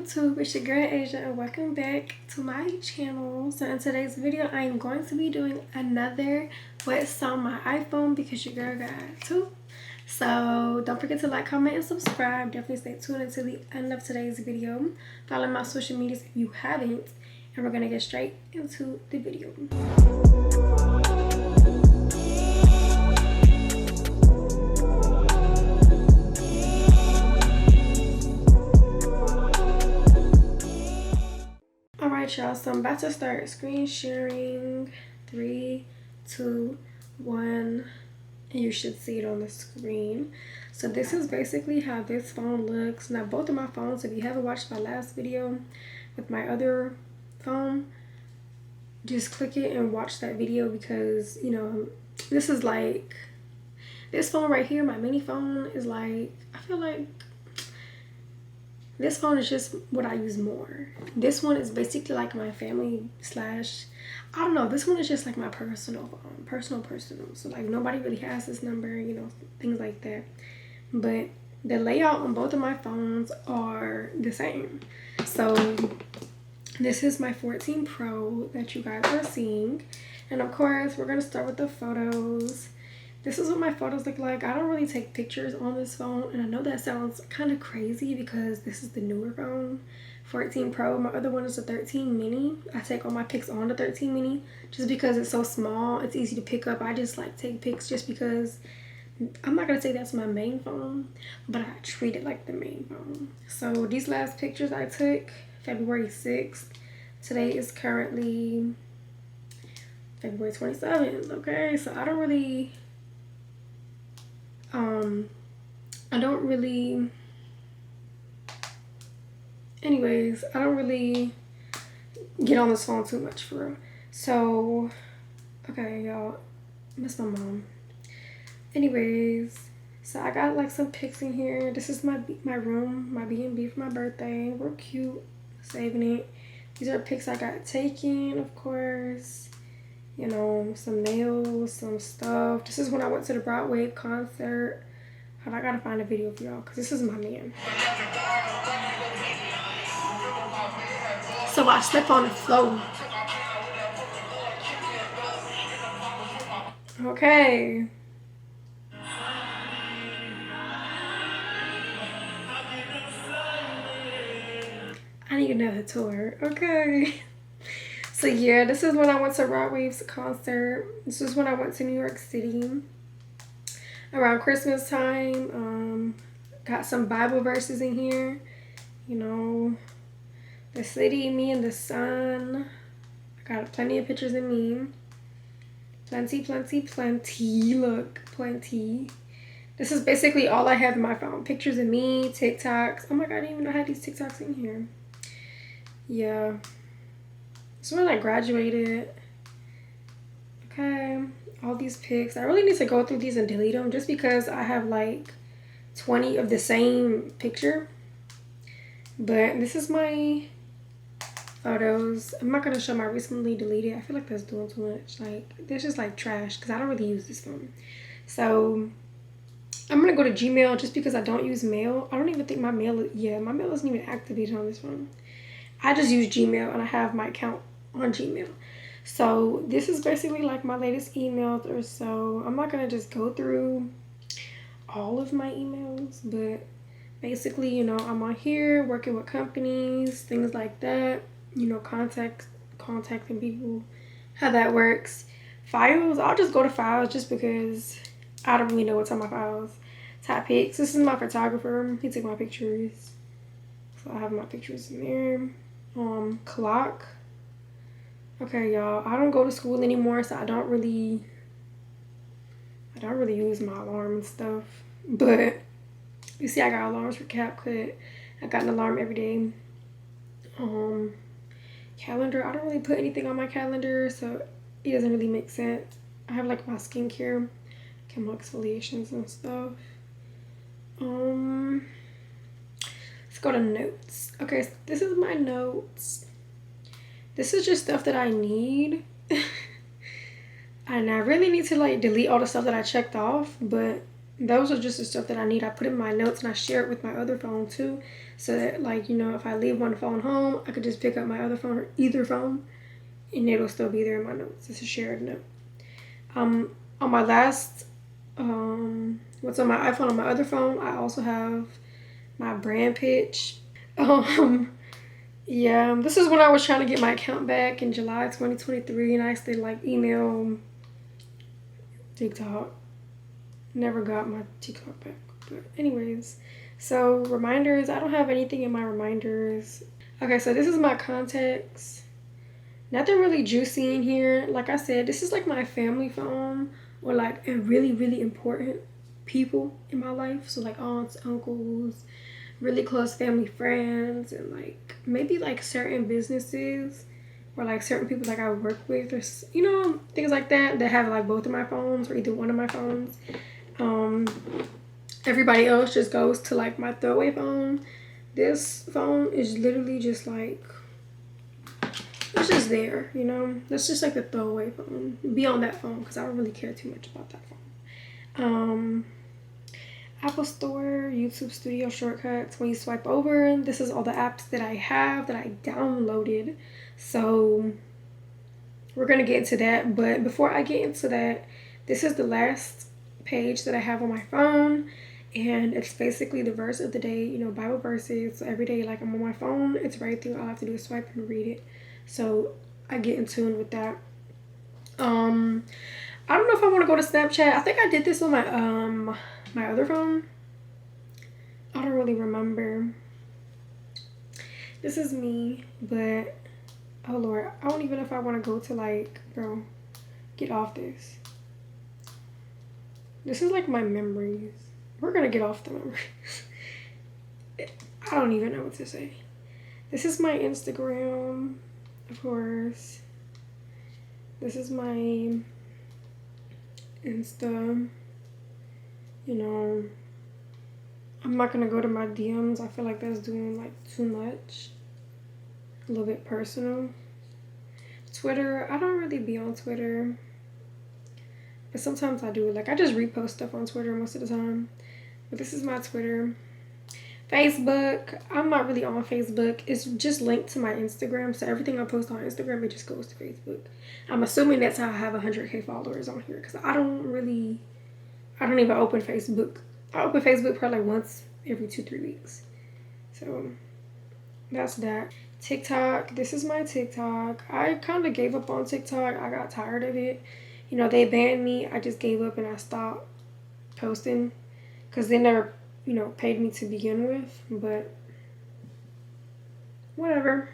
YouTube, it's your girl Asia and welcome back to my channel. So in today's video I am going to be doing another what's on my iPhone because your girl got two. So don't forget to like, comment, and subscribe. Definitely stay tuned until the end of today's video. Follow my social medias if you haven't, and we're gonna get straight into the video. Alright y'all, so I'm about to start screen sharing. 3, 2, 1, and you should see it on the screen. So this is basically how this phone looks. Now both of my phones, if you haven't watched my last video with my other phone, just click it and watch that video because, you know, this is like, this phone right here, my mini phone, is like, I feel like this phone is just what I use more. This one is basically like my family slash, I don't know, this one is just like my personal phone, personal. So like nobody really has this number, you know, things like that. But the layout on both of my phones are the same. So this is my 14 Pro that you guys are seeing. And of course, we're gonna start with the photos. This is what my photos look like. I don't really take pictures on this phone, and I know that sounds kind of crazy because this is the newer phone, 14 Pro. My other one is the 13 mini. I take all my pics on the 13 mini just because it's so small. It's easy to pick up. I just like take pics just because I'm not gonna say that's my main phone, but I treat it like the main phone. So these last pictures I took February 6th. Today is currently February 27th. Okay, so I don't really get on this phone too much for real. So, okay, y'all, miss my mom. Anyways, so I got like some pics in here. This is my room, my B&B for my birthday. Real cute, saving it. These are pics I got taken, of course. You know, some nails, some stuff. This is when I went to the Broadway concert. I gotta find a video for y'all because this is my man. So I slept on the floor. Okay. I need another tour. Okay. So yeah, this is when I went to Broadway's concert. This is when I went to New York City around Christmas time. Got some Bible verses in here. You know, the city, me and the sun. I got plenty of pictures of me. Plenty. Look, plenty. This is basically all I have in my phone. Pictures of me, TikToks. Oh my god, I didn't even know I had these TikToks in here. Yeah. This is when I graduated. Okay, all these pics. I really need to go through these and delete them just because I have like 20 of the same picture. But this is my photos. I'm not gonna show my recently deleted. I feel like that's doing too much. Like, this is like trash because I don't really use this phone. So I'm gonna go to Gmail just because I don't use mail. I don't even think my mail, my mail isn't even activated on this phone. I just use Gmail and I have my account on Gmail. So this is basically like my latest emails or so. I'm not gonna just go through all of my emails, but basically, you know, I'm on here working with companies, things like that, you know, contacting people, how that works. Files, I'll just go to files just because I don't really know what's on my files. Top pics, this is my photographer. He took my pictures, so I have my pictures in there. Clock. Okay, y'all, I don't go to school anymore, so I don't really use my alarm and stuff. But you see, I got alarms for CapCut. I got an alarm every day. Calendar, I don't really put anything on my calendar, so it doesn't really make sense. I have like my skincare, chemical exfoliations and stuff. Let's go to notes. Okay, so this is my notes. This is just stuff that I need. And I really need to like delete all the stuff that I checked off, but those are just the stuff that I need. I put in my notes and I share it with my other phone too. so that, like, you know, if I leave one phone home, I could just pick up my other phone or either phone, and it'll still be there in my notes. It's a shared note. On my last, what's on my iPhone, on my other phone, I also have my brand pitch. Yeah, this is when I was trying to get my account back in July 2023, and I actually like email TikTok. Never got my TikTok back. But anyways, so reminders, I don't have anything in my reminders. Okay, so this is my contacts. Nothing really juicy in here. Like I said, this is like my family phone, or like a really, really important people in my life. So like aunts, uncles, really close family friends, and like maybe like certain businesses or like certain people like I work with, or you know, things like that have like both of my phones or either one of my phones. Everybody else just goes to like my throwaway phone. This phone is literally just like, it's just there, you know. That's just like the throwaway phone. Be on that phone because I don't really care too much about that phone. Apple Store, YouTube Studio shortcuts. When you swipe over, this is all the apps that I have that I downloaded. So we're gonna get into that, but before I get into that, this is the last page that I have on my phone, and it's basically the verse of the day, you know, Bible verses. So every day, like, I'm on my phone, it's right there. All I have to do is swipe and read it. So I get in tune with that. I don't know if I want to go to Snapchat. I think I did this on my my other phone. I don't really remember. This is me, but oh Lord, I don't even know if I want to go to, like, bro, get off this. This is like my memories. We're gonna get off the memories. I don't even know what to say. This is my Instagram, of course. This is my Insta. You know, I'm not gonna go to my DMs. I feel like that's doing like too much. A little bit personal. Twitter, I don't really be on Twitter, but sometimes I do. Like, I just repost stuff on Twitter most of the time. But this is my Twitter. Facebook, I'm not really on Facebook. It's just linked to my Instagram, so everything I post on Instagram, it just goes to Facebook. I'm assuming that's how I have 100K followers on here, because I don't even open Facebook. I open Facebook probably once every 2-3 weeks. So that's that. TikTok, this is my TikTok. I kind of gave up on TikTok. I got tired of it. You know, they banned me. I just gave up and I stopped posting because they never, you know, paid me to begin with. But whatever.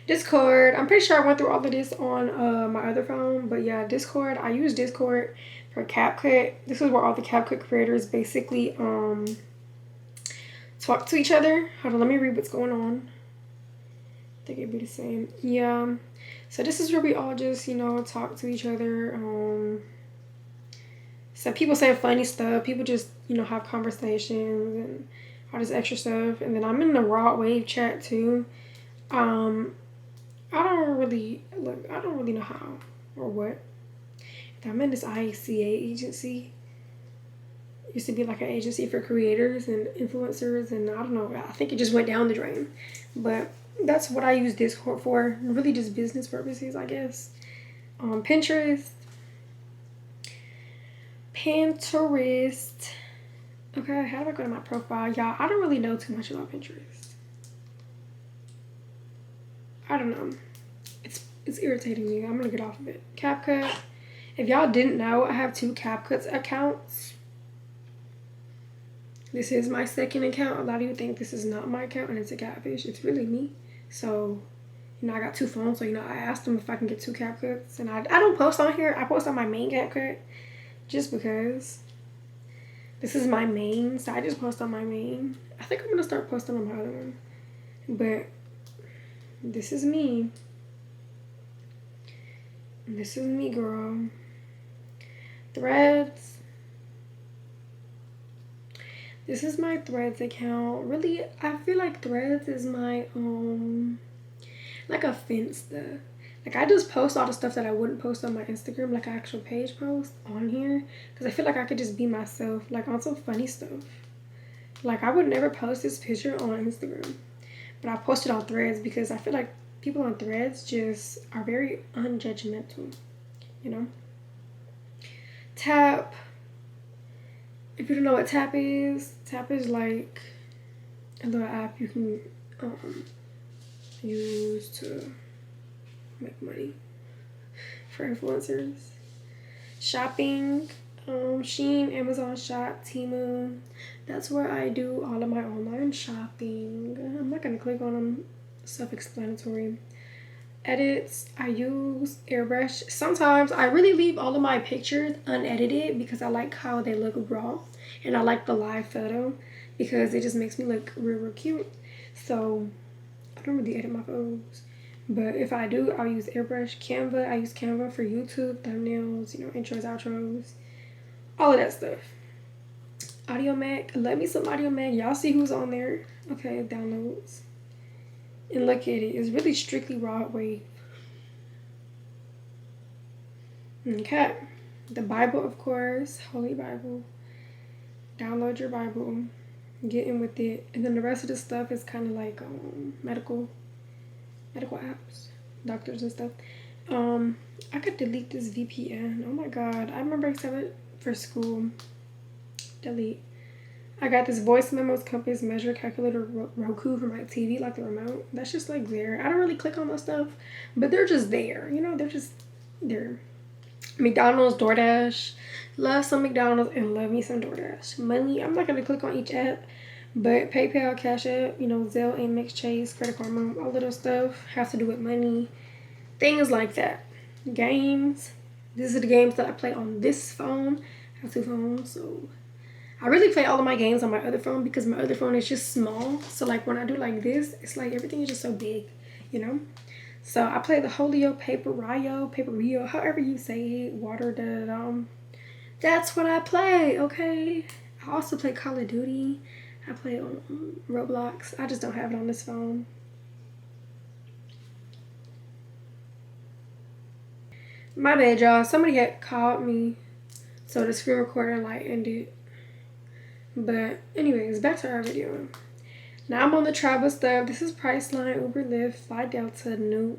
Discord, I'm pretty sure I went through all of this on my other phone. But yeah, Discord, I use Discord for CapCut. This is where all the CapCut creators basically talk to each other. Hold on, let me read what's going on. I think it'd be the same. Yeah. So this is where we all just, you know, talk to each other. So people say funny stuff. People just, you know, have conversations and all this extra stuff. And then I'm in the Raw Wave chat too. I don't really know how or what. I'm in this ICA agency. It used to be like an agency for creators and influencers, and I don't know. I think it just went down the drain. But that's what I use Discord for. Really just business purposes, I guess. Pinterest. Okay, how do I go to my profile? Y'all, I don't really know too much about Pinterest. I don't know. It's irritating me. I'm gonna get off of it. CapCut. If y'all didn't know, I have 2 CapCut accounts. This is my second account. A lot of you think this is not my account and it's a catfish. It's really me. So, you know, I got 2 phones. So, you know, I asked them if I can get 2 CapCuts. And I don't post on here. I post on my main CapCut just because this is my main. So, I just post on my main. I think I'm going to start posting on my other one. But this is me. This is me, girl. Threads. This is my Threads account. Really, I feel like Threads is my, like a Finsta. Like, I just post all the stuff that I wouldn't post on my Instagram, like an actual page post on here. Because I feel like I could just be myself, like, on some funny stuff. Like, I would never post this picture on Instagram, but I posted on Threads because I feel like people on Threads just are very unjudgmental, you know? Tap. If you don't know what Tap is like a little app you can use to make money for influencers. Shopping, Shein, Amazon Shop, Temu. That's where I do all of my online shopping. I'm not gonna click on them, self-explanatory. Edits, I use Airbrush. Sometimes I really leave all of my pictures unedited because I like how they look raw, and I like the live photo because it just makes me look real cute. So I don't really edit my photos, but if I do, I'll use Airbrush. Canva, I use Canva for YouTube, thumbnails, you know, intros, outros, all of that stuff. Audio Mac, let me some Audio Mac. Y'all see who's on there. Okay, downloads. And look at it. It's really strictly raw wave. Okay. The Bible, of course. Holy Bible. Download your Bible. Get in with it. And then the rest of the stuff is kind of like medical apps. Doctors and stuff. I could delete this VPN. Oh my god. I remember accepting it for school. Delete. I got this voice memos, compass, measure, calculator, Roku for my TV, like the remote. That's just like there. I don't really click on that stuff, but they're just there. You know, they're just there. McDonald's, DoorDash. Love some McDonald's and love me some DoorDash. Money, I'm not going to click on each app, but PayPal, Cash App, you know, Zelle, Amex, Chase, Credit Karma, all of those stuff have to do with money. Things like that. Games. These are the games that I play on this phone. I have two phones, so I really play all of my games on my other phone because my other phone is just small. So like when I do like this, it's like everything is just so big, you know? So I play the Holio, Paper Rio, however you say it, water, That's what I play, okay? I also play Call of Duty. I play on Roblox. I just don't have it on this phone. My bad, y'all. Somebody had called me, so the screen recorder light ended. But anyways, back to our video. Now I'm on the travel stuff. This is Priceline, Uber, Lyft, Fly Delta, New.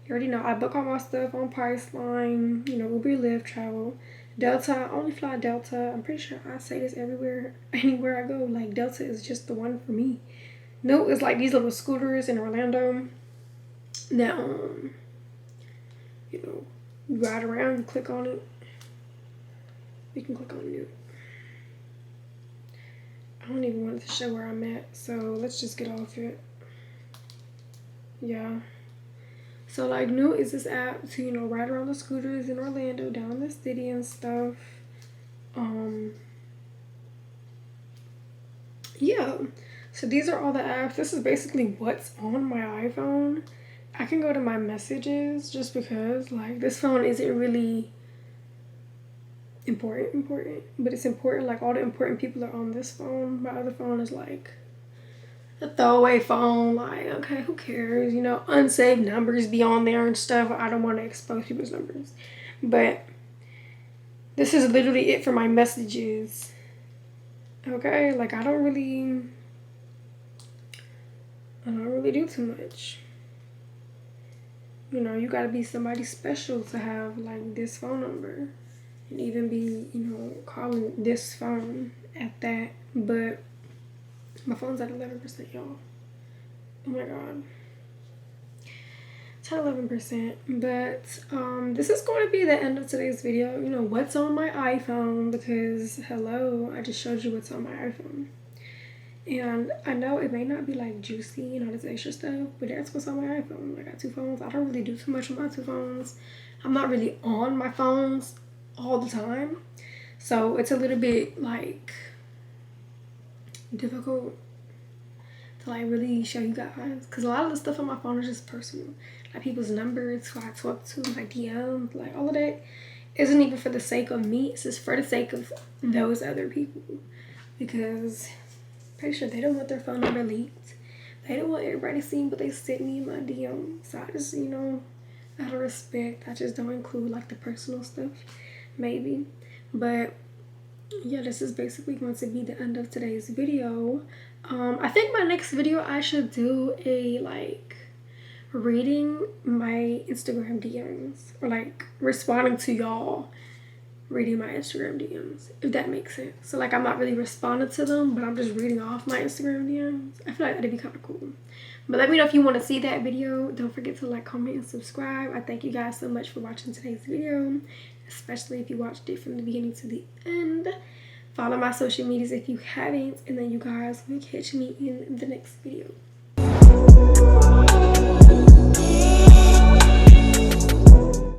You already know I book all my stuff on Priceline, you know, Uber, Lyft, travel. Delta, I only fly Delta. I'm pretty sure I say this anywhere I go. Like Delta is just the one for me. New is like these little scooters in Orlando that you know, you ride around, you click on it. You can click on New. I don't even want to show where I'm at, so let's just get off it. Yeah. So like New is this app to, you know, ride around the scooters in Orlando, down the city and stuff. Yeah. So these are all the apps. This is basically what's on my iPhone. I can go to my messages just because like this phone isn't really important, but it's important. Like all the important people are on this phone. My other phone is like a throwaway phone. Like, okay, who cares? You know, unsaved numbers be on there and stuff. I don't want to expose people's numbers, but this is literally it for my messages. Okay, like I don't really do too much. You know, you gotta be somebody special to have like this phone number. And even be, you know, calling this phone at that. But my phone's at 11%, y'all. Oh my god. It's at 11%. But this is going to be the end of today's video. You know, what's on my iPhone, because hello, I just showed you what's on my iPhone. And I know it may not be like juicy and all this extra stuff, but that's what's on my iPhone. I got two phones. I don't really do too much with my two phones. I'm not really on my phones all the time, so it's a little bit like difficult to like really show you guys, because a lot of the stuff on my phone is just personal, like people's numbers, who I talk to, my DMs, like all of that isn't even for the sake of me. It's just for the sake of those other people, because I'm pretty sure they don't want their phone number leaked. They don't want everybody seeing what they sent me in my DM. So I just, you know, out of respect, I just don't include like the personal stuff. Maybe, but yeah, this is basically going to be the end of today's video. I think my next video I should do a like reading my Instagram DMs, or like responding to y'all reading my Instagram DMs, if that makes sense. So like I'm not really responding to them, but I'm just reading off my Instagram DMs. I feel like that'd be kind of cool. But let me know if you want to see that video. Don't forget to like, comment, and subscribe. I thank you guys so much for watching today's video, especially if you watched it from the beginning to the end. Follow my social medias if you haven't, and then you guys will catch me in the next video.